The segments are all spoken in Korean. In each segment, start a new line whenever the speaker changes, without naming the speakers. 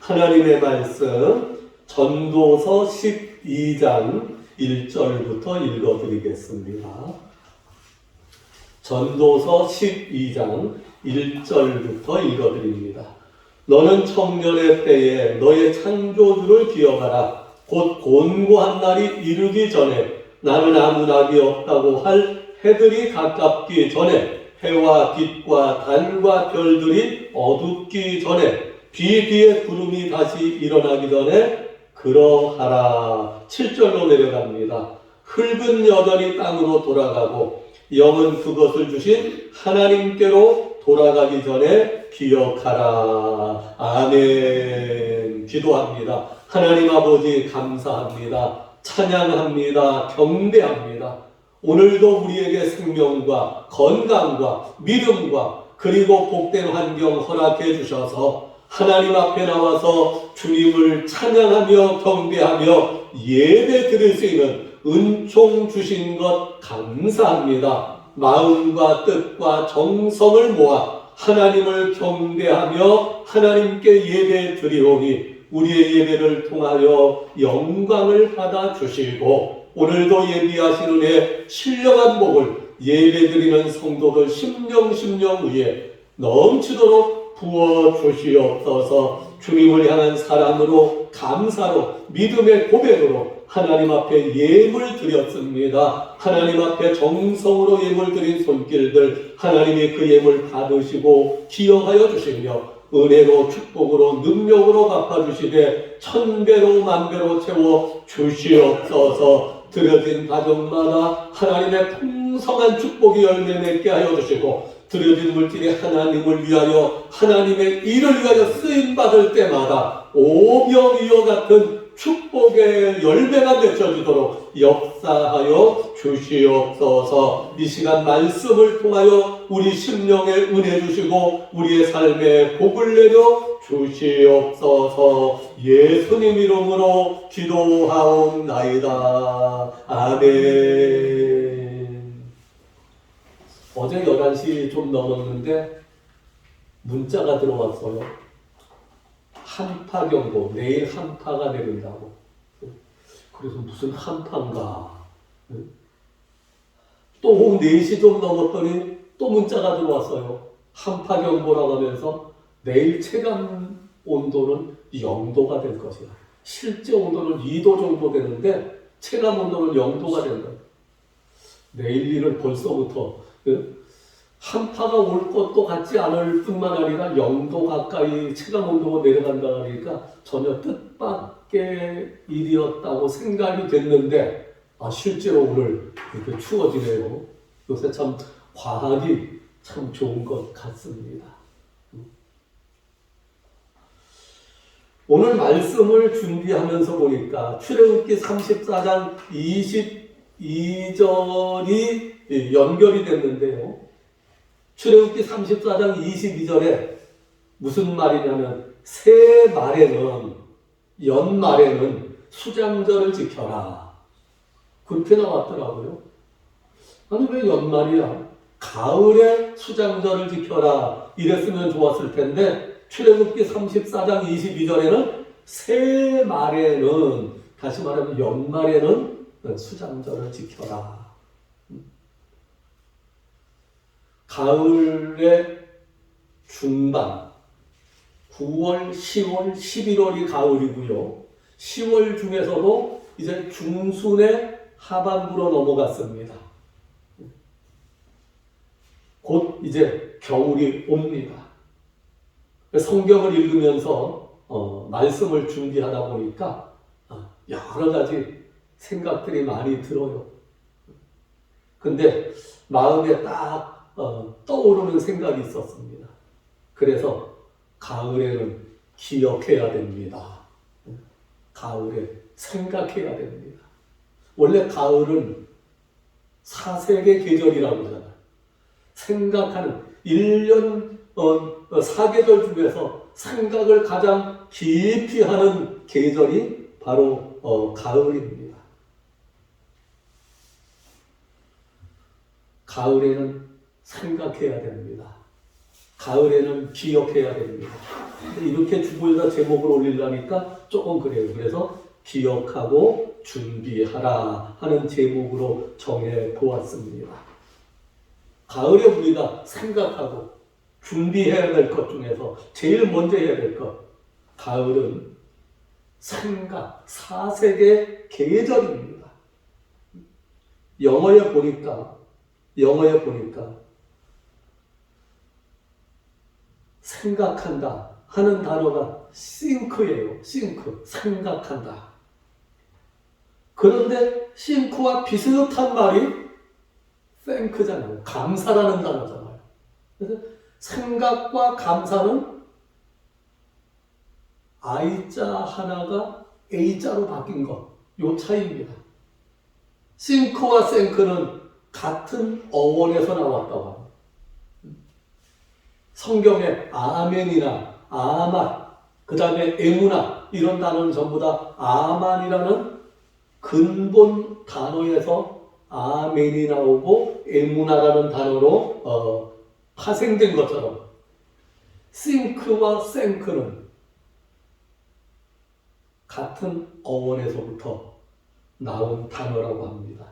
하나님의 말씀 전도서 12장 1절부터 읽어드리겠습니다. 전도서 12장 1절부터 읽어드립니다. 너는 청년의 때에 너의 창조주를 기억하라. 곧 곤고한 날이 이르기 전에 나는 아무 낙이 없다고 할 해들이 가깝기 전에 해와 빛과 달과 별들이 어둡기 전에 비 뒤에 구름이 다시 일어나기 전에 그러하라. 7절로 내려갑니다. 흙은 여전히 땅으로 돌아가고 영은 그것을 주신 하나님께로 돌아가기 전에 기억하라. 아멘. 기도합니다. 하나님 아버지 감사합니다. 찬양합니다. 경배합니다. 오늘도 우리에게 생명과 건강과 믿음과 그리고 복된 환경 허락해 주셔서 하나님 앞에 나와서 주님을 찬양하며 경배하며 예배 드릴 수 있는 은총 주신 것 감사합니다. 마음과 뜻과 정성을 모아 하나님을 경배하며 하나님께 예배 드리오니 우리의 예배를 통하여 영광을 받아 주시고 오늘도 예비하신 은혜 신령한 복을 예배드리는 성도들 심령 위에 넘치도록 부어주시옵소서. 주님을 향한 사랑으로 감사로 믿음의 고백으로 하나님 앞에 예물 드렸습니다. 하나님 앞에 정성으로 예물 드린 손길들 하나님이 그 예물 받으시고 기억하여 주시며 은혜로 축복으로 능력으로 갚아주시되 천배로 만배로 채워 주시옵소서. 드려진 가정마다 하나님의 풍성한 축복이 열매 맺게 하여 주시고 드려진 물질이 하나님을 위하여 하나님의 일을 위하여 쓰임받을 때마다 오병이어 같은 축복의 열매가 맺혀지도록 역사하여 주시옵소서. 이 시간 말씀을 통하여 우리 심령에 은혜 주시고 우리의 삶에 복을 내려 주시옵소서. 예수님 이름으로 기도하옵나이다. 아멘. 어제 11시 좀 넘었는데 문자가 들어왔어요. 한파 경보, 내일 한파가 내린다고. 그래서 무슨 한파인가. 또 4시 좀 넘었더니 또 문자가 들어왔어요. 한파 경보라고 하면서 내일 체감 온도는 0도가 될 것이야. 실제 온도는 2도 정도 되는데 체감 온도는 0도가 된다. 내일 일을 벌써부터 한파가 올 것도 같지 않을 뿐만 아니라 0도 가까이 체감 온도가 내려간다 하니까 전혀 뜻밖의 일이었다고 생각이 됐는데 실제로 오늘 이렇게 추워지네요. 요새 참 과학이 참 좋은 것 같습니다. 오늘 말씀을 준비하면서 보니까 출애굽기 34장 22절이 연결이 됐는데요. 출애굽기 34장 22절에 무슨 말이냐면 새 말에는 연말에는 수장절을 지켜라. 그렇게 나왔더라고요. 아니 왜 연말이야? 가을에 수장절을 지켜라. 이랬으면 좋았을 텐데 출애굽기 34장 22절에는 새 말에는 다시 말하면 연말에는 수장절을 지켜라. 가을의 중반 9월, 10월, 11월이 가을이고요. 10월 중에서도 이제 중순의 하반부로 넘어갔습니다. 곧 이제 겨울이 옵니다. 성경을 읽으면서 말씀을 준비하다 보니까 여러 가지 생각들이 많이 들어요. 근데 마음에 딱 떠오르는 생각이 있었습니다. 그래서 가을에는 기억해야 됩니다. 가을에 생각해야 됩니다. 원래 가을은 사색의 계절이라고 하잖아요. 생각하는 1년 4계절 중에서 생각을 가장 깊이 하는 계절이 바로 가을입니다. 가을에는 생각해야 됩니다. 가을에는 기억해야 됩니다. 이렇게 주보에다 제목을 올리려니까 조금 그래요. 그래서 기억하고 준비하라 하는 제목으로 정해 보았습니다. 가을에 우리가 생각하고 준비해야 될 것 중에서 제일 먼저 해야 될 것, 가을은 생각, 사색의 계절입니다. 영어에 보니까 생각한다 하는 단어가 think예요. think, 생각한다. 그런데 think와 비슷한 말이 thank잖아요. 감사라는 단어잖아요. 그래서 생각과 감사는 I자 하나가 A자로 바뀐 것, 요 차이입니다. think와 thank는 같은 어원에서 나왔다고 합니다. 성경에 아멘이나 아만, 그 다음에 에무나 이런 단어는 전부 다 아만이라는 근본 단어에서 아멘이 나오고 에무나라는 단어로 파생된 것처럼 think와 thank는 같은 어원에서부터 나온 단어라고 합니다.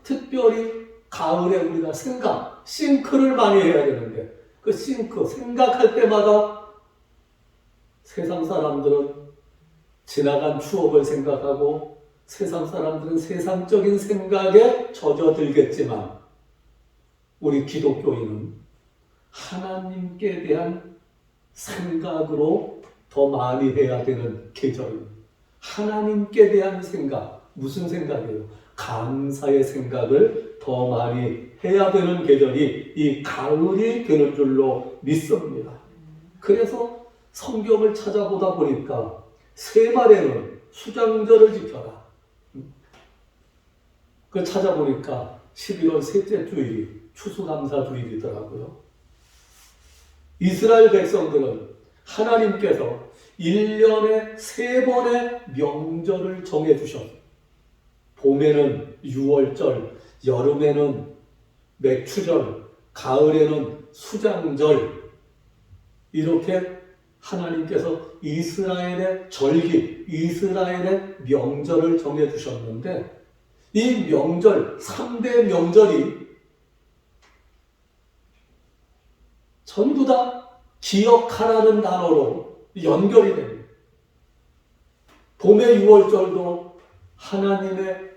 특별히 가을에 우리가 생각, think를 많이 해야 되는데 그 think, 생각할 때마다 세상 사람들은 지나간 추억을 생각하고 세상 사람들은 세상적인 생각에 젖어들겠지만 우리 기독교인은 하나님께 대한 생각으로 더 많이 해야 되는 계절입니다. 하나님께 대한 생각, 무슨 생각이에요? 감사의 생각을 더 많이 해야 되는 계절이 이 가을이 되는 줄로 믿습니다. 그래서 성경을 찾아보다 보니까 세말에는 수장절을 지켜라. 그 찾아보니까 11월 셋째 주일이 추수감사주일이더라고요. 이스라엘 백성들은 하나님께서 1년에 3번의 명절을 정해주셨어요. 봄에는 유월절, 여름에는 맥추절, 가을에는 수장절, 이렇게 하나님께서 이스라엘의 절기, 이스라엘의 명절을 정해주셨는데 이 명절, 3대 명절이 전부 다 기억하라는 단어로 연결이 됩니다. 봄의 유월절도 하나님의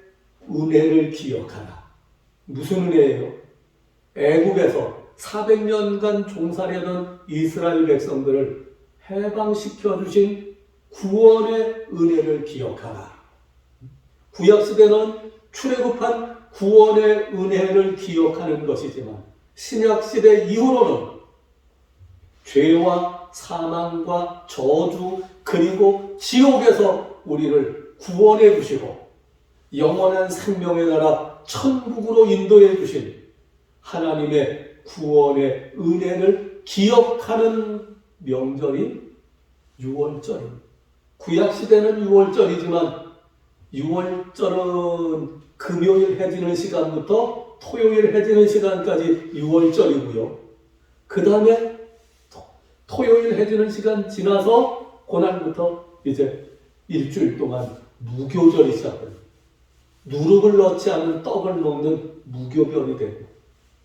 은혜를 기억하라. 무슨 은혜예요? 애굽에서 400년간 종살이하던 이스라엘 백성들을 해방시켜 주신 구원의 은혜를 기억하라. 구약시대는 출애굽한 구원의 은혜를 기억하는 것이지만 신약시대 이후로는 죄와 사망과 저주 그리고 지옥에서 우리를 구원해 주시고 영원한 생명의 나라 천국으로 인도해 주신 하나님의 구원의 은혜를 기억하는 명절이 유월절입니다. 구약시대는 유월절이지만 유월절은 금요일 해지는 시간부터 토요일 해지는 시간까지 유월절이고요. 그 다음에 토요일 해지는 시간 지나서 그날부터 이제 일주일 동안 무교절이 시작됩니다. 누룩을 넣지 않은 떡을 먹는 무교절이 되고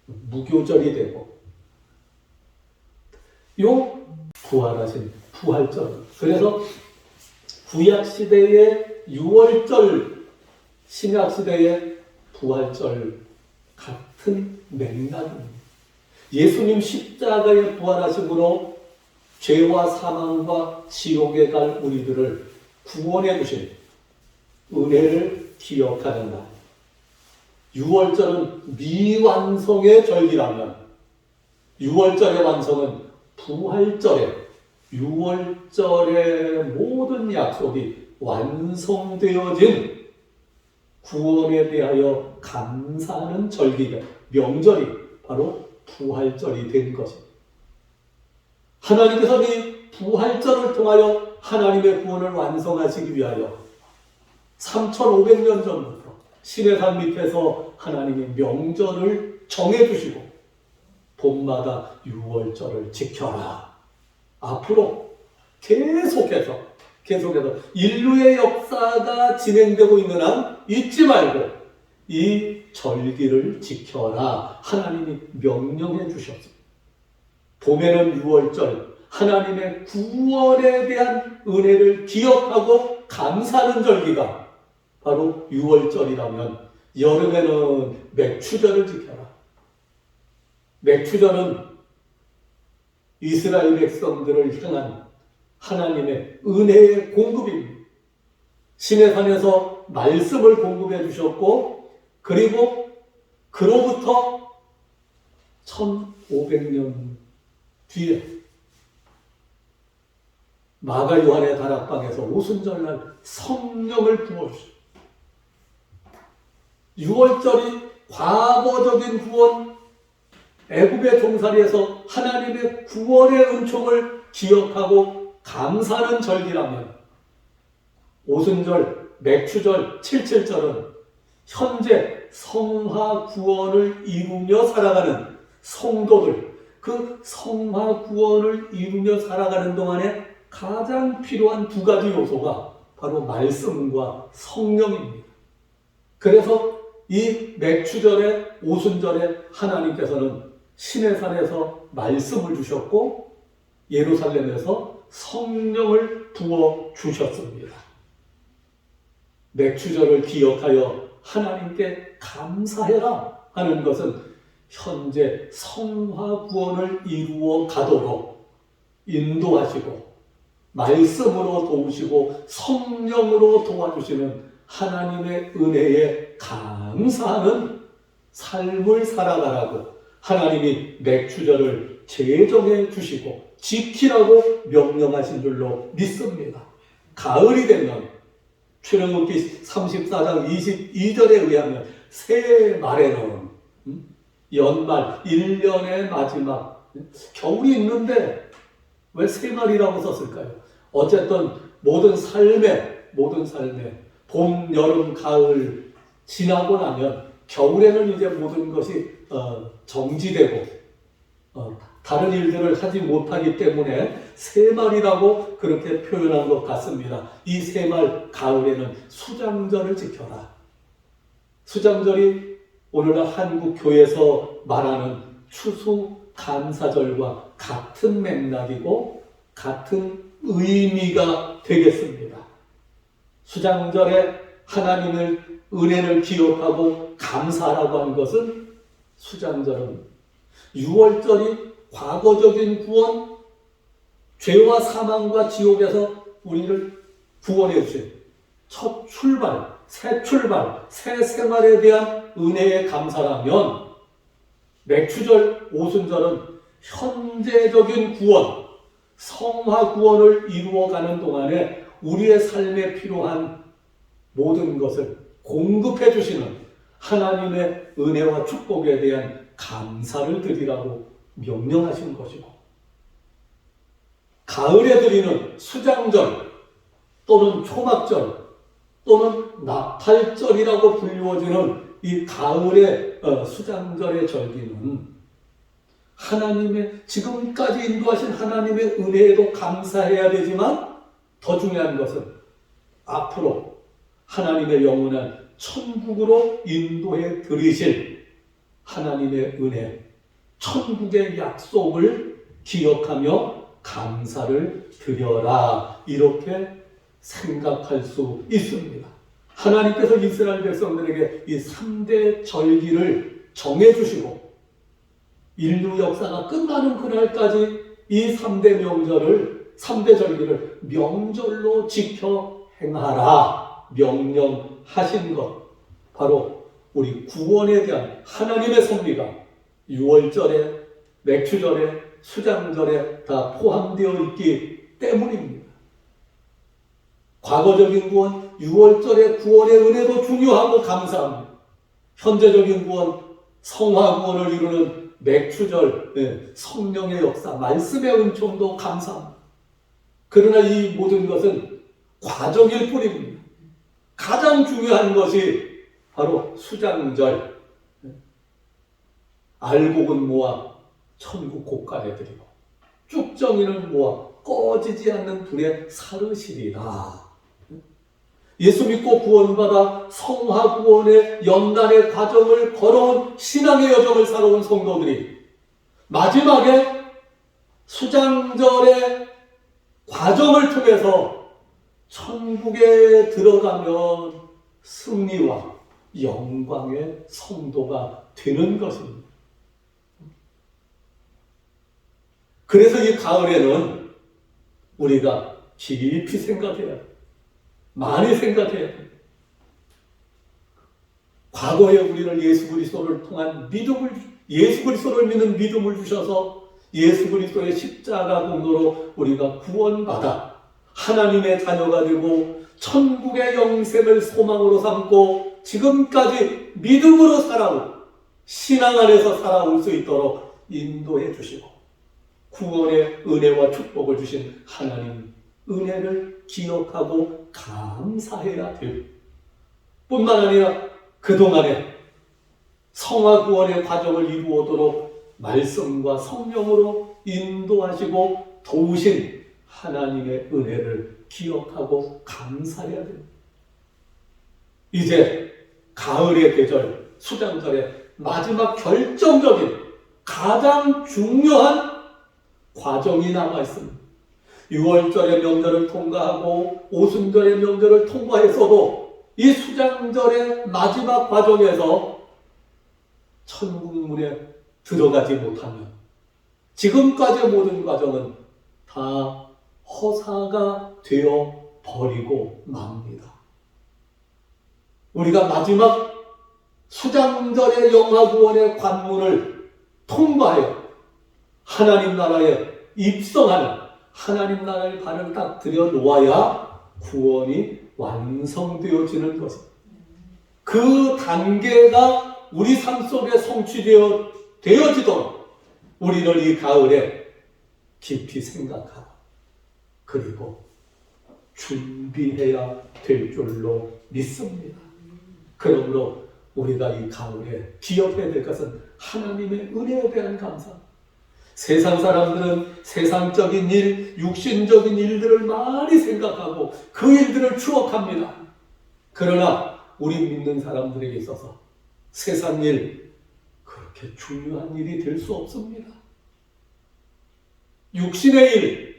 무교절이 되고 요 부활하신 부활절. 그래서 구약시대의 유월절, 신약시대의 부활절 같은 맥락입니다. 예수님 십자가의 부활하심으로 죄와 사망과 지옥에 갈 우리들을 구원해 주신 은혜를 기억하는 날. 유월절은 미완성의 절기라면 유월절의 완성은 부활절에 유월절의 모든 약속이 완성되어진 구원에 대하여 감사하는 절기가 명절이 바로 부활절이 된 것입니다. 하나님께서 이 부활절을 통하여 하나님의 구원을 완성하시기 위하여 3500년 전부터 시내산 밑에서 하나님이 명절을 정해주시고 봄마다 유월절을 지켜라. 앞으로 계속해서 인류의 역사가 진행되고 있는 한 잊지 말고 이 절기를 지켜라. 하나님이 명령해 주셨습니다. 봄에는 유월절, 하나님의 구원에 대한 은혜를 기억하고 감사하는 절기가 바로 유월절이라면, 여름에는 맥추절을 지켜라. 맥추절은 이스라엘 백성들을 향한 하나님의 은혜의 공급입니다. 시내산에서 말씀을 공급해 주셨고, 그리고 그로부터 1500년 뒤에 마가 요한의 다락방에서 오순절날 성령을 부어주셨습니다. 유월절이 과거적인 구원, 애굽의 종살이에서 하나님의 구원의 은총을 기억하고 감사하는 절기라면, 오순절, 맥추절, 칠칠절은 현재 성화 구원을 이루며 살아가는 성도들, 그 성화 구원을 이루며 살아가는 동안에 가장 필요한 두 가지 요소가 바로 말씀과 성령입니다. 그래서 이 맥추절에, 오순절에 하나님께서는 시내산에서 말씀을 주셨고 예루살렘에서 성령을 부어 주셨습니다. 맥추절을 기억하여 하나님께 감사해라 하는 것은 현재 성화 구원을 이루어 가도록 인도하시고 말씀으로 도우시고 성령으로 도와주시는 하나님의 은혜에 감사하는 삶을 살아가라고 하나님이 맥추절을 제정해 주시고 지키라고 명령하신 줄로 믿습니다. 가을이 되면 출애굽기 34장 22절에 의하면 새해 말에는 연말 1년의 마지막 겨울이 있는데 왜 새말이라고 썼을까요? 어쨌든 모든 삶에 봄, 여름, 가을 지나고 나면 겨울에는 이제 모든 것이 정지되고 다른 일들을 하지 못하기 때문에 새말이라고 그렇게 표현한 것 같습니다. 이 새말 가을에는 수장절을 지켜라. 수장절이 오늘날 한국 교회에서 말하는 추수 감사절과 같은 맥락이고 같은 의미가 되겠습니다. 수장절에 하나님의 은혜를 기억하고 감사하라고 한 것은, 수장절은 유월절이 과거적인 구원, 죄와 사망과 지옥에서 우리를 구원해 주신 첫 출발, 새 출발, 새 생활에 대한 은혜의 감사라면, 맥추절, 오순절은 현재적인 구원, 성화 구원을 이루어가는 동안에 우리의 삶에 필요한 모든 것을 공급해 주시는 하나님의 은혜와 축복에 대한 감사를 드리라고 명령하신 것이고, 가을에 드리는 수장절 또는 초막절 또는 나팔절이라고 불리워지는 이 가을의 수장절의 절기는 하나님의 지금까지 인도하신 하나님의 은혜에도 감사해야 되지만, 더 중요한 것은 앞으로 하나님의 영원한 천국으로 인도해 드리실 하나님의 은혜, 천국의 약속을 기억하며 감사를 드려라, 이렇게 생각할 수 있습니다. 하나님께서 이스라엘 백성들에게 이 3대 절기를 정해주시고 인류 역사가 끝나는 그날까지 이 3대 명절을, 3대 절기를 명절로 지켜 행하라 명령하신 것, 바로 우리 구원에 대한 하나님의 섭리가 유월절에, 맥추절에, 수장절에 다 포함되어 있기 때문입니다. 과거적인 구원, 유월절의 구원의 은혜도 중요하고 감사합니다. 현재적인 구원, 성화 구원을 이루는 맥추절, 성령의 역사, 말씀의 은총도 감사합니다. 그러나 이 모든 것은 과정일 뿐입니다. 가장 중요한 것이 바로 수장절, 알곡은 모아 천국 곳간에 드리고 쭉정이는 모아 꺼지지 않는 불에 사르시리라. 예수 믿고 구원받아 성화 구원의 연단의 과정을 걸어온 신앙의 여정을 살아온 성도들이 마지막에 수장절의 과정을 통해서 천국에 들어가면 승리와 영광의 성도가 되는 것입니다. 그래서 이 가을에는 우리가 깊이 생각해야 해요. 많이 생각해야 해요. 과거에 우리를 예수 그리스도를 통한 믿음을, 예수 그리스도를 믿는 믿음을 주셔서 예수 그리스도의 십자가 공로로 우리가 구원받아 하나님의 자녀가 되고 천국의 영생을 소망으로 삼고 지금까지 믿음으로 살아오고 신앙 안에서 살아올 수 있도록 인도해 주시고 구원의 은혜와 축복을 주신 하나님 은혜를 기억하고 감사해야 되고 뿐만 아니라 그동안에 성화 구원의 과정을 이루어도록 말씀과 성령으로 인도하시고 도우신 하나님의 은혜를 기억하고 감사해야 됩니다. 이제 가을의 계절, 수장절의 마지막 결정적인 가장 중요한 과정이 남아 있습니다. 6월절의 명절을 통과하고 오순절의 명절을 통과했어도 이 수장절의 마지막 과정에서 천국문에 들어가지 못하면 지금까지의 모든 과정은 다 허사가 되어 버리고 맙니다. 우리가 마지막 수장절의 영화구원의 관문을 통과하여 하나님 나라에 입성하는 하나님 나라의 발을 딱 들여놓아야 구원이 완성되어지는 것입니다. 그 단계가 우리 삶 속에 성취되어지도록 우리는 이 가을에 깊이 생각하고 그리고 준비해야 될 줄로 믿습니다. 그러므로 우리가 이 가을에 기억해야 될 것은 하나님의 은혜에 대한 감사. 세상 사람들은 세상적인 일, 육신적인 일들을 많이 생각하고 그 일들을 추억합니다. 그러나 우리 믿는 사람들에게 있어서 세상 일, 그렇게 중요한 일이 될 수 없습니다. 육신의 일,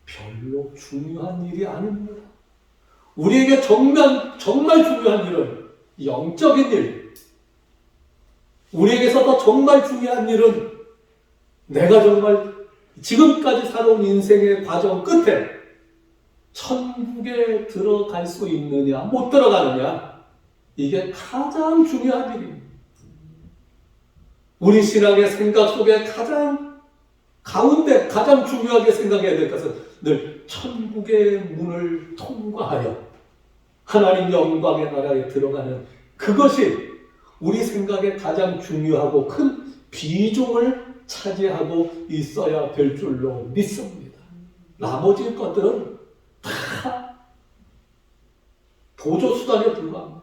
별로 중요한 일이 아닙니다. 우리에게 정말 중요한 일은 영적인 일. 우리에게서 정말 중요한 일은 내가 정말 지금까지 살아온 인생의 과정 끝에 천국에 들어갈 수 있느냐, 못 들어가느냐, 이게 가장 중요한 일입니다. 우리 신앙의 생각 속에 가장 가운데 가장 중요하게 생각해야 될 것은 늘 천국의 문을 통과하여 하나님 영광의 나라에 들어가는 그것이 우리 생각에 가장 중요하고 큰 비중을 차지하고 있어야 될 줄로 믿습니다. 나머지 것들은 다 보조수단에 불과합니다.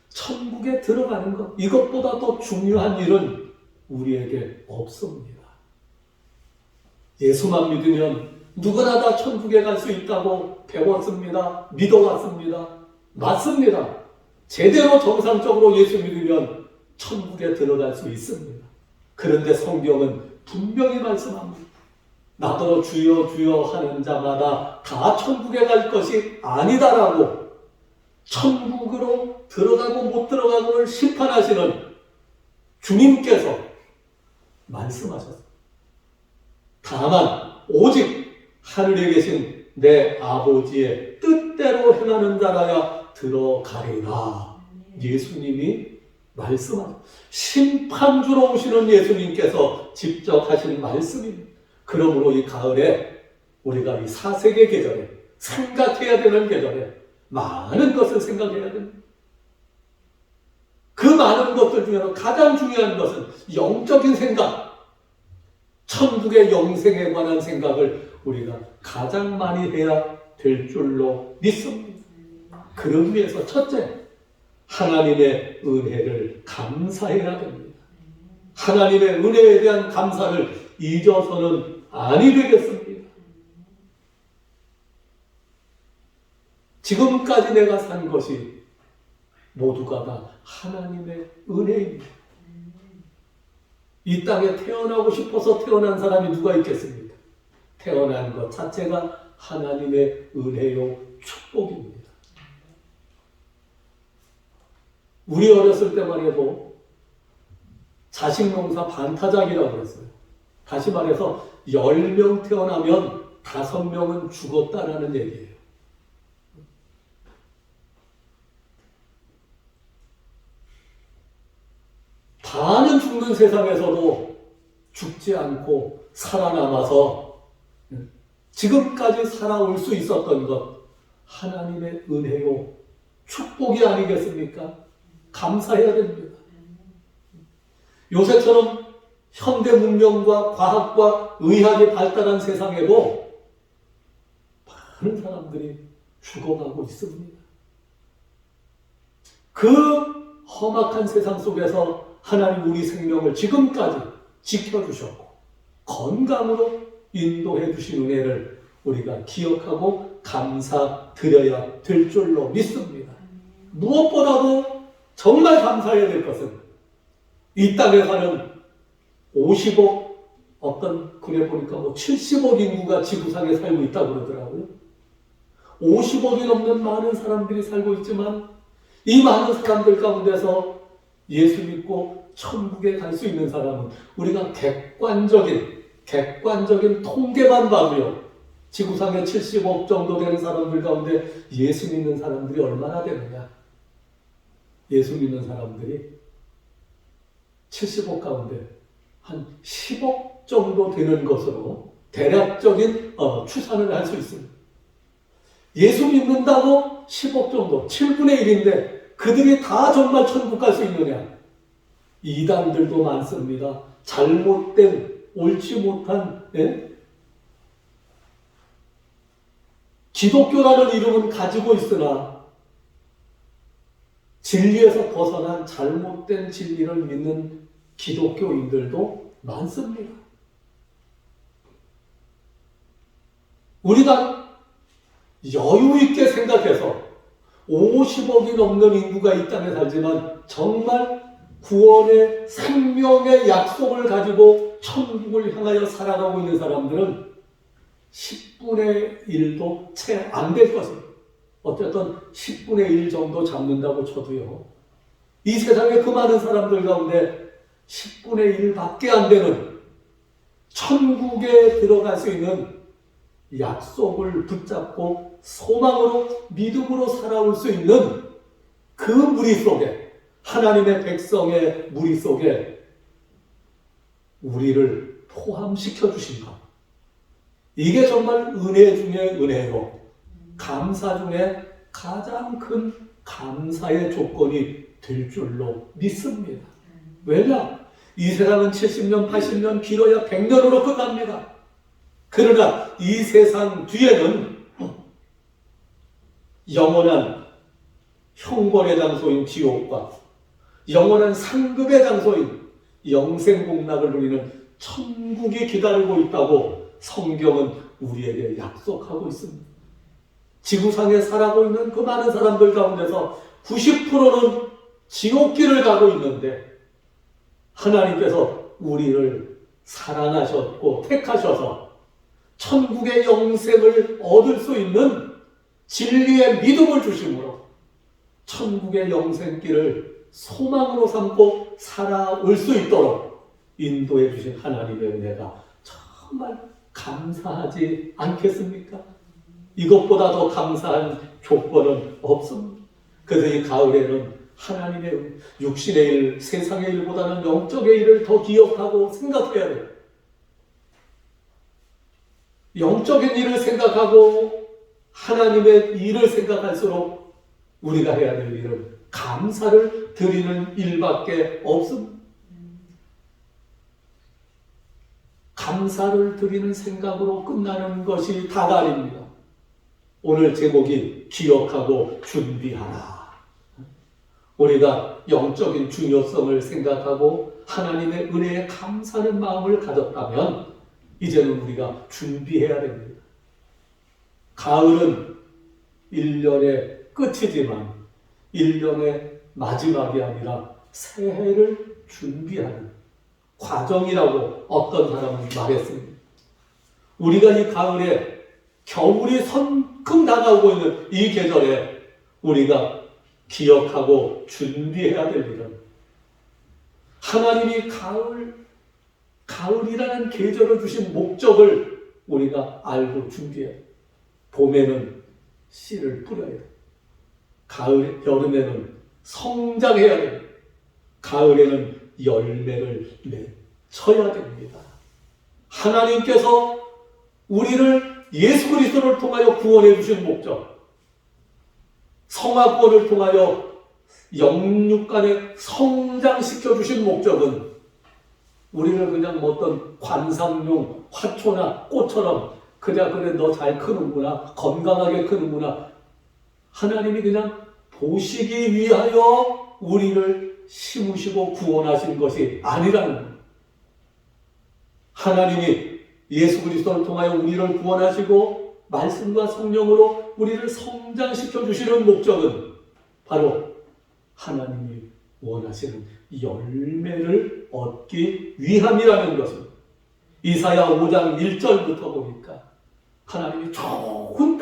천국에 들어가는 것, 이것보다 더 중요한 일은 우리에게 없습니다. 예수만 믿으면 누구나 다 천국에 갈 수 있다고 배웠습니다. 믿어왔습니다. 맞습니다. 제대로 정상적으로 예수 믿으면 천국에 들어갈 수 있습니다. 그런데 성경은 분명히 말씀합니다. 나더러 주여 주여 하는 자마다 다 천국에 갈 것이 아니다라고 천국으로 들어가고 못 들어가고를 심판하시는 주님께서 말씀하셨습니다. 다만 오직 하늘에 계신 내 아버지의 뜻대로 행하는 자라야 들어가리라. 예수님이 말씀하셨습니다. 심판주로 오시는 예수님께서 직접 하신 말씀입니다. 그러므로 이 가을에 우리가 이 사색의 계절에 생각해야 되는 계절에 많은 것을 생각해야 됩니다. 그 많은 것들 중에서 가장 중요한 것은 영적인 생각, 천국의 영생에 관한 생각을 우리가 가장 많이 해야 될 줄로 믿습니다. 그러기 위해서 첫째, 하나님의 은혜를 감사해야 됩니다. 하나님의 은혜에 대한 감사를 잊어서는 아니 되겠습니다. 지금까지 내가 산 것이 모두가 다 하나님의 은혜입니다. 이 땅에 태어나고 싶어서 태어난 사람이 누가 있겠습니까? 태어난 것 자체가 하나님의 은혜요 축복입니다. 우리 어렸을 때만 해도 자식농사 반타작이라고 그랬어요. 다시 말해서 10명 태어나면 5명은 죽었다라는 얘기예요. 반은 죽는 세상에서도 죽지 않고 살아남아서 지금까지 살아올 수 있었던 것 하나님의 은혜요 축복이 아니겠습니까? 감사해야 됩니다. 요새처럼 현대 문명과 과학과 의학이 발달한 세상에도 많은 사람들이 죽어가고 있습니다. 그 험악한 세상 속에서 하나님 우리 생명을 지금까지 지켜주셨고 건강으로 인도해 주신 은혜를 우리가 기억하고 감사드려야 될 줄로 믿습니다. 무엇보다도 정말 감사해야 될 것은 이 땅에 사는 50억 어떤 글에 보니까 70억 인구가 지구상에 살고 있다고 그러더라고요. 50억이 넘는 많은 사람들이 살고 있지만 이 많은 사람들 가운데서 예수 믿고 천국에 갈 수 있는 사람은 우리가 객관적인 통계만 봐도요. 지구상에 70억 정도 되는 사람들 가운데 예수 믿는 사람들이 얼마나 되느냐. 예수 믿는 사람들이 70억 가운데 한 10억 정도 되는 것으로 대략적인 추산을 할 수 있습니다. 예수 믿는다고 10억 정도, 7분의 1인데 그들이 다 정말 천국 갈 수 있느냐? 이단들도 많습니다. 잘못된, 옳지 못한 기독교라는 이름은 가지고 있으나 진리에서 벗어난 잘못된 진리를 믿는 기독교인들도 많습니다. 우리가 여유 있게 생각해서 50억이 넘는 인구가 이 땅에 살지만 정말 구원의 생명의 약속을 가지고 천국을 향하여 살아가고 있는 사람들은 10분의 1도 채 안 될 것입니다. 어쨌든 10분의 1 정도 잡는다고 쳐도요. 이 세상에 그 많은 사람들 가운데 10분의 1밖에 안 되는 천국에 들어갈 수 있는 약속을 붙잡고 소망으로 믿음으로 살아올 수 있는 그 무리 속에 하나님의 백성의 무리 속에 우리를 포함시켜 주신 것. 이게 정말 은혜 중에 은혜요. 감사 중에 가장 큰 감사의 조건이 될 줄로 믿습니다. 왜냐? 이 세상은 70년, 80년, 길어야 100년으로 끝납니다. 그러나 이 세상 뒤에는 영원한 형벌의 장소인 지옥과 영원한 상급의 장소인 영생복락을 누리는 천국이 기다리고 있다고 성경은 우리에게 약속하고 있습니다. 지구상에 살아가고 있는 그 많은 사람들 가운데서 90%는 지옥길을 가고 있는데 하나님께서 우리를 사랑하셨고 택하셔서 천국의 영생을 얻을 수 있는 진리의 믿음을 주심으로 천국의 영생길을 소망으로 삼고 살아올 수 있도록 인도해 주신 하나님의 은혜가 정말 감사하지 않겠습니까? 이것보다 더 감사한 조건은 없습니다. 그래서 이 가을에는 하나님의 육신의 일, 세상의 일보다는 영적의 일을 더 기억하고 생각해야 돼요. 영적인 일을 생각하고 하나님의 일을 생각할수록 우리가 해야 될 일은 감사를 드리는 일밖에 없습니다. 감사를 드리는 생각으로 끝나는 것이 다가 아닙니다. 오늘 제목이 기억하고 준비하라. 우리가 영적인 중요성을 생각하고 하나님의 은혜에 감사하는 마음을 가졌다면 이제는 우리가 준비해야 됩니다. 가을은 1년의 끝이지만 1년의 마지막이 아니라 새해를 준비하는 과정이라고 어떤 사람은 말했습니다. 우리가 이 가을에 겨울이 성큼 다가오고 있는 이 계절에 우리가 기억하고 준비해야 될 일은 하나님이 가을이라는 계절을 주신 목적을 우리가 알고 준비해야 돼. 봄에는 씨를 뿌려야 돼. 여름에는 성장해야 돼. 가을에는 열매를 맺혀야 됩니다. 하나님께서 우리를 예수 그리스도를 통하여 구원해 주신 목적, 성화구원을 통하여 영육간에 성장시켜 주신 목적은 우리를 그냥 어떤 관상용 화초나 꽃처럼 그래 너 잘 크는구나, 건강하게 크는구나, 하나님이 그냥 보시기 위하여 우리를 심으시고 구원하신 것이 아니라는 거예요. 하나님이 예수 그리스도를 통하여 우리를 구원하시고 말씀과 성령으로 우리를 성장시켜 주시는 목적은 바로 하나님이 원하시는 열매를 얻기 위함이라는 것입니다. 이사야 5장 1절부터 보니까 하나님이 좋은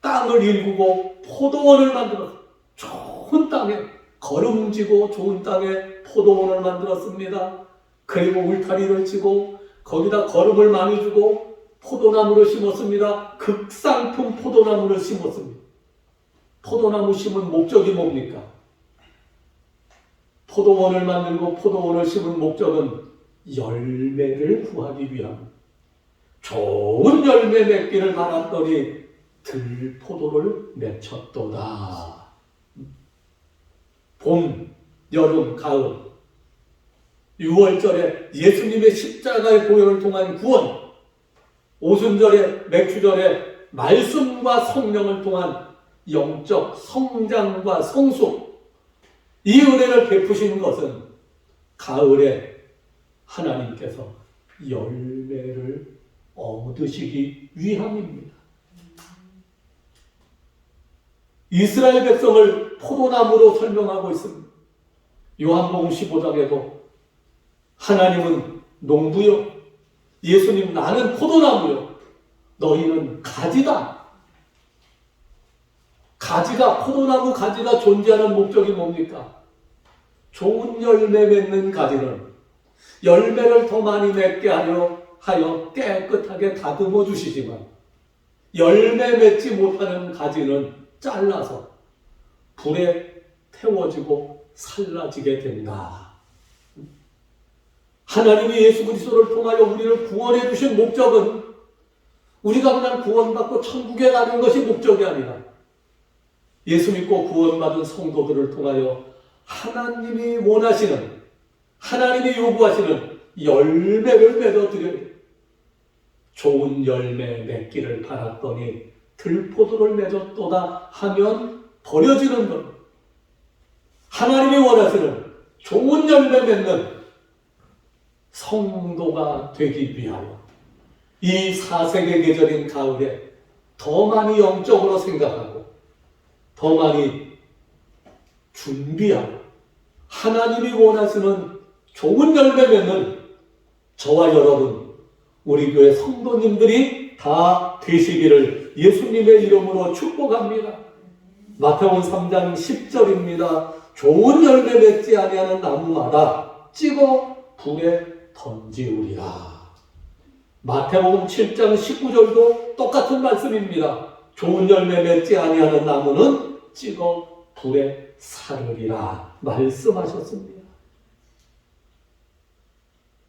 땅을 일구고 포도원을 만들었어요. 좋은 땅에, 거름지고 좋은 땅에 포도원을 만들었습니다. 그리고 울타리를 치고 거기다 거름을 많이 주고 포도나무를 심었습니다. 극상품 포도나무를 심었습니다. 포도나무 심은 목적이 뭡니까? 포도원을 만들고 포도원을 심은 목적은 열매를 구하기 위함. 좋은 열매 맺기를 바랐더니 들포도를 맺혔도다. 봄, 여름, 가을, 6월절에 예수님의 십자가의 보혈을 통한 구원, 오순절에 맥주절에 말씀과 성령을 통한 영적 성장과 성숙, 이 은혜를 베푸신 것은 가을에 하나님께서 열매를 얻으시기 위함입니다. 이스라엘 백성을 포도나무로 설명하고 있습니다. 요한복음 15장에도 하나님은 농부요, 예수님 나는 포도나무요, 너희는 가지다. 포도나무 가지가 존재하는 목적이 뭡니까? 좋은 열매 맺는 가지는 열매를 더 많이 맺게 하여 깨끗하게 다듬어 주시지만, 열매 맺지 못하는 가지는 잘라서 불에 태워지고 살라지게 된다. 하나님이 예수 그리스도를 통하여 우리를 구원해 주신 목적은 우리가 그냥 구원받고 천국에 가는 것이 목적이 아니라 예수 믿고 구원받은 성도들을 통하여 하나님이 원하시는, 하나님이 요구하시는 열매를 맺어드려야 돼요. 좋은 열매 맺기를 바랐더니 들포도를 맺었도다 하면 버려지는 것. 하나님이 원하시는 좋은 열매 맺는 성도가 되기 위하여 이 사색의 계절인 가을에 더 많이 영적으로 생각하고 더 많이 준비하고 하나님이 원하시는 좋은 열매 맺는 저와 여러분, 우리 교회 성도님들이 다 되시기를 예수님의 이름으로 축복합니다. 마태복음 3장 10절입니다. 좋은 열매 맺지 아니하는 나무마다 찍어 불에 던지우리라. 마태복음 7장 19절도 똑같은 말씀입니다. 좋은 열매 맺지 아니하는 나무는 찍어 불에 사르리라 말씀하셨습니다.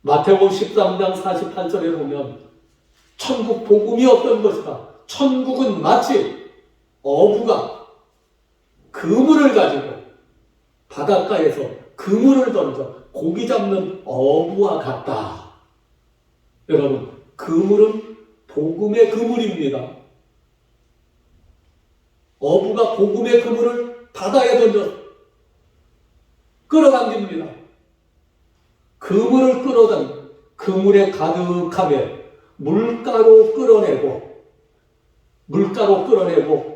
마태복음 13장 48절에 보면 천국 복음이 어떤 것이다. 천국은 마치 어부가 그물을 가지고 바닷가에서 그물을 던져 고기 잡는 어부와 같다. 여러분, 그물은 복음의 그물입니다. 어부가 복음의 그물을 바다에 던져 끌어당깁니다. 그물을 끌어당겨 그물에 가득하면 물가로 끌어내고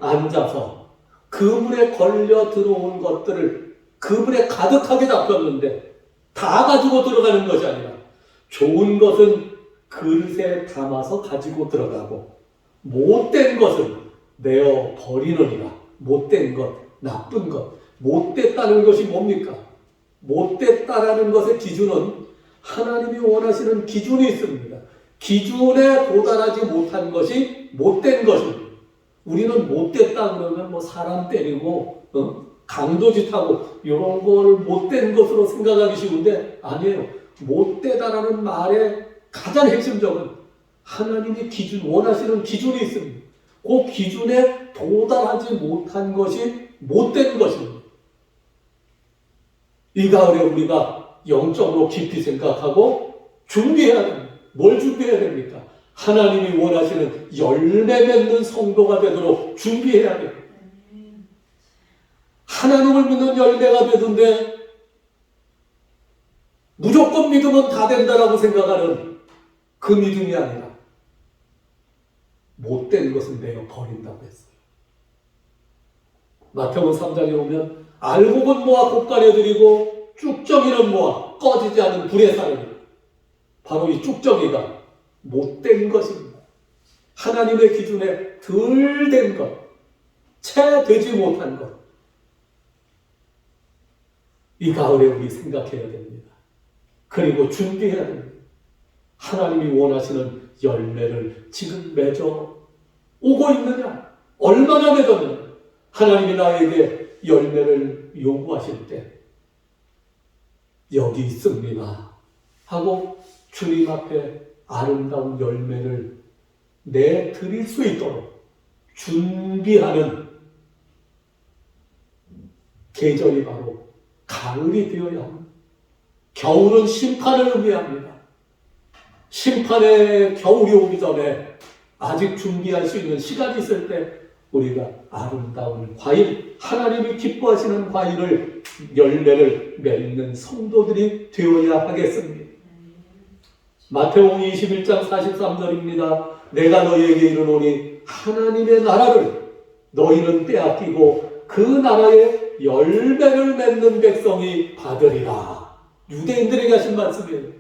앉아서 그물에 걸려 들어온 것들을 그물에 가득하게 잡혔는데 다 가지고 들어가는 것이 아니라 좋은 것은 그릇에 담아서 가지고 들어가고 못된 것은 내어 버리느니라. 못된 것, 나쁜 것. 못됐다는 것이 뭡니까? 못됐다라는 것의 기준은 하나님이 원하시는 기준이 있습니다. 기준에 도달하지 못한 것이 못된 것입니다. 우리는 못됐다 그러면 뭐 사람 때리고 강도짓하고 이런 걸 못된 것으로 생각하기 쉬운데 아니에요. 못되다라는 말의 가장 핵심적은 하나님이 원하시는 기준이 있습니다. 그 기준에 도달하지 못한 것이 못된 것입니다. 이 가을에 우리가 영적으로 깊이 생각하고 준비해야 됩니다. 뭘 준비해야 됩니까? 하나님이 원하시는 열매 맺는 성도가 되도록 준비해야 됩니다. 하나님을 믿는 열매가 되던데 무조건 믿으면 다 된다라고 생각하는 그 믿음이 아니라 못된 것은 내어 버린다고 했어요. 마태복음 3장에 오면 알곡은 모아 곶간에 들이고 쭉정이는 모아 꺼지지 않은 불에 사르니 바로 이 쭉정이가 못된 것입니다. 하나님의 기준에 덜 된 것, 채 되지 못한 것. 이 가을에 우리 생각해야 됩니다. 그리고 준비해야 됩니다. 하나님이 원하시는 열매를 지금 맺어 오고 있느냐? 얼마나 맺었느냐? 하나님이 나에게 열매를 요구하실 때 여기 있습니다 하고 주님 앞에 아름다운 열매를 내드릴 수 있도록 준비하는 계절이 바로 가을이 되어야 합니다. 겨울은 심판을 의미합니다. 심판의 겨울이 오기 전에 아직 준비할 수 있는 시간이 있을 때 우리가 아름다운 과일, 하나님이 기뻐하시는 과일을, 열매를 맺는 성도들이 되어야 하겠습니다. 마태복음 21장 43절입니다. 내가 너희에게 이르노니 하나님의 나라를 너희는 빼앗기고 그 나라의 열매를 맺는 백성이 받으리라. 유대인들에게 하신 말씀이에요.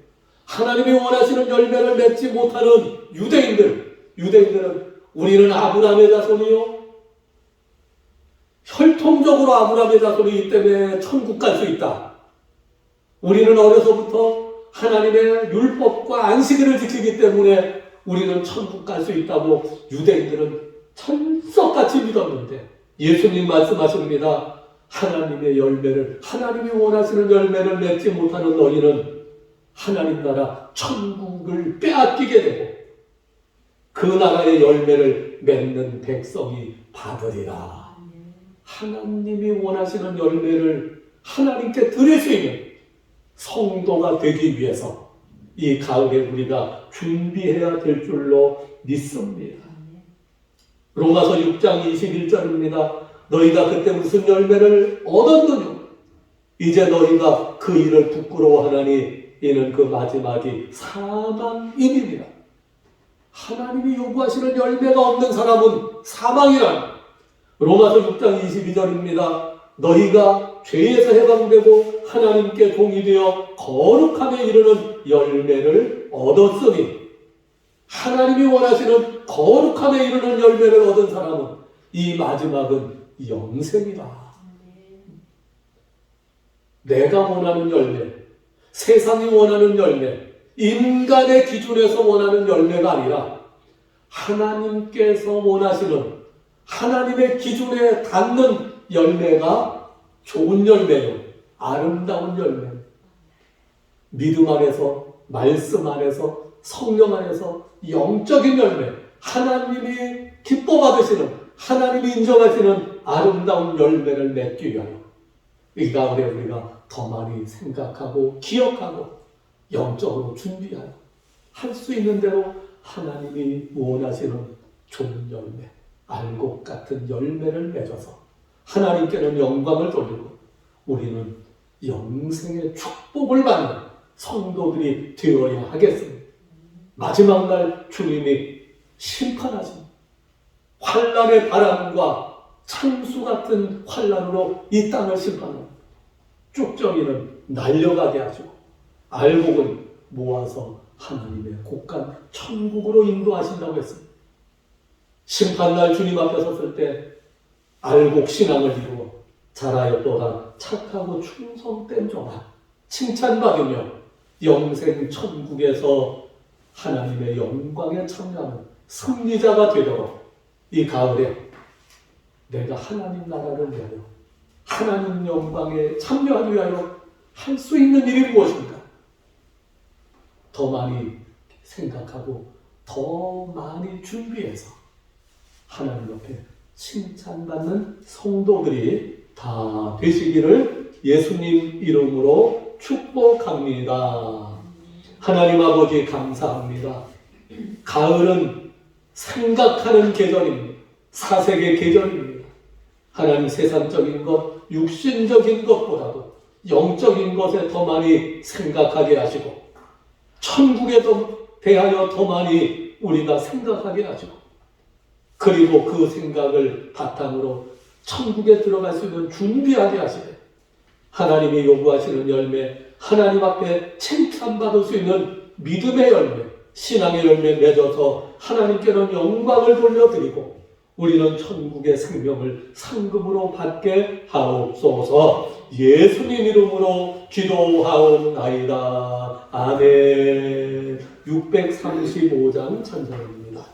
하나님이 원하시는 열매를 맺지 못하는 유대인들은 우리는 아브라함의 자손이요, 혈통적으로 아브라함의 자손이기 때문에 천국 갈 수 있다. 우리는 어려서부터 하나님의 율법과 안식일을 지키기 때문에 우리는 천국 갈 수 있다고 유대인들은 철석같이 믿었는데 예수님 말씀하십니다. 하나님의 열매를, 하나님이 원하시는 열매를 맺지 못하는 너희는 하나님 나라 천국을 빼앗기게 되고 그 나라의 열매를 맺는 백성이 받으리라. 하나님이 원하시는 열매를 하나님께 드릴 수 있는 성도가 되기 위해서 이 가을에 우리가 준비해야 될 줄로 믿습니다. 로마서 6장 21절입니다. 너희가 그때 무슨 열매를 얻었느냐? 이제 너희가 그 일을 부끄러워하나니 이는 그 마지막이 사망임이니라. 하나님이 요구하시는 열매가 없는 사람은 사망이라. 로마서 6장 22절입니다. 너희가 죄에서 해방되고 하나님께 동의되어 거룩함에 이르는 열매를 얻었으니, 하나님이 원하시는 거룩함에 이르는 열매를 얻은 사람은 이 마지막은 영생이다. 내가 원하는 열매, 세상이 원하는 열매, 인간의 기준에서 원하는 열매가 아니라 하나님께서 원하시는 하나님의 기준에 닿는 열매가 좋은 열매요. 아름다운 열매. 믿음 안에서, 말씀 안에서, 성령 안에서 영적인 열매. 하나님이 기뻐 받으시는, 하나님이 인정하시는 아름다운 열매를 맺기 위하여 이 가을에 우리가 더 많이 생각하고 기억하고 영적으로 준비하여 할 수 있는 대로 하나님이 원하시는 좋은 열매, 알곡 같은 열매를 맺어서 하나님께는 영광을 돌리고 우리는 영생의 축복을 받는 성도들이 되어야 하겠습니다. 마지막 날 주님이 심판하십니다. 환난의 바람과 창수 같은 환난으로 이 땅을 심판합니다. 쭉정이는 날려가게 하시고 알곡은 모아서 하나님의 곳간 천국으로 인도하신다고 했습니다. 심판날 주님 앞에 섰을 때 알곡 신앙을 이루어 잘하였도다 착하고 충성된 종아 칭찬받으며 영생 천국에서 하나님의 영광에 참여하는 승리자가 되도록 이 가을에 내가 하나님 나라를 위하여 하나님 영광에 참여하기 위하여 할 수 있는 일이 무엇입니까? 더 많이 생각하고 더 많이 준비해서 하나님 옆에 칭찬받는 성도들이 다 되시기를 예수님 이름으로 축복합니다. 하나님 아버지 감사합니다. 가을은 생각하는 계절입니다. 사색의 계절입니다. 하나님 세상적인 것, 육신적인 것보다도 영적인 것에 더 많이 생각하게 하시고 천국에 대하여 더 많이 우리가 생각하게 하시고 그리고 그 생각을 바탕으로 천국에 들어갈 수 있는 준비하게 하시되 하나님이 요구하시는 열매, 하나님 앞에 칭찬받을 수 있는 믿음의 열매, 신앙의 열매 맺어서 하나님께는 영광을 돌려드리고 우리는 천국의 생명을 상급으로 받게 하옵소서. 예수님 이름으로 기도하옵나이다. 아멘. 635장 찬송입니다.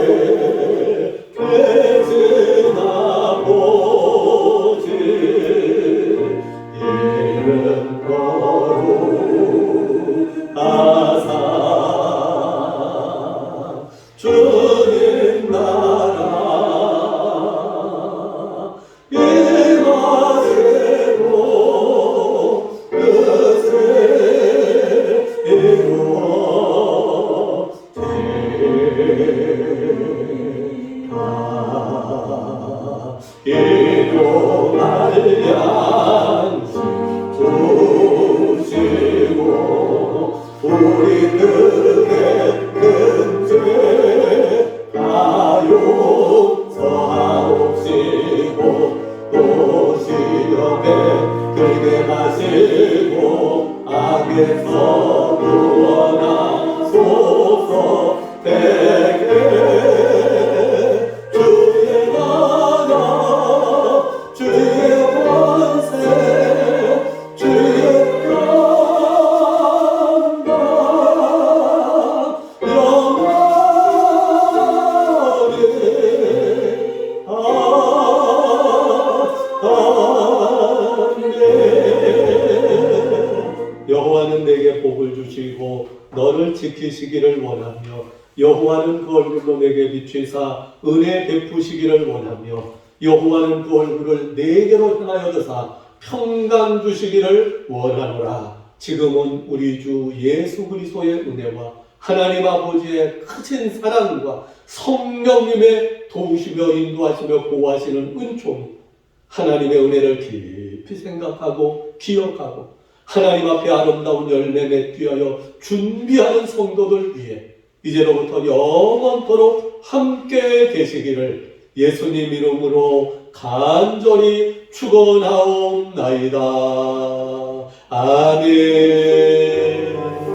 하늘에 계신 아버지 이름 거룩하사 주님 나라 임하시고 뜻을 이루어 일용할 양식 주시고 우리들의 큰 죄 다 용서하옵시고 또 시험에 들게 하시고 악에서 구원하소서. 내게 주의 나라 주의 권세 주의 평강 영원히 아멘. 여호와는 내게 복을 주시고 너를 지키시기를 원하며 여호와는 그 얼굴로 내게 비추사 은혜 베푸시기를 원하며 여호와는 그 얼굴을 내게로 향하여 드사 평강 주시기를 원하노라. 지금은 우리 주 예수 그리스도의 은혜와 하나님 아버지의 크신 사랑과 성령님의 도우시며 인도하시며 보호하시는 은총이 하나님의 은혜를 깊이 생각하고 기억하고 하나님 앞에 아름다운 열매 맺기 위하여 준비하는 성도들 위해 이제로부터 영원토록 함께 계시기를 예수님 이름으로 간절히 축원하옵나이다. 아멘.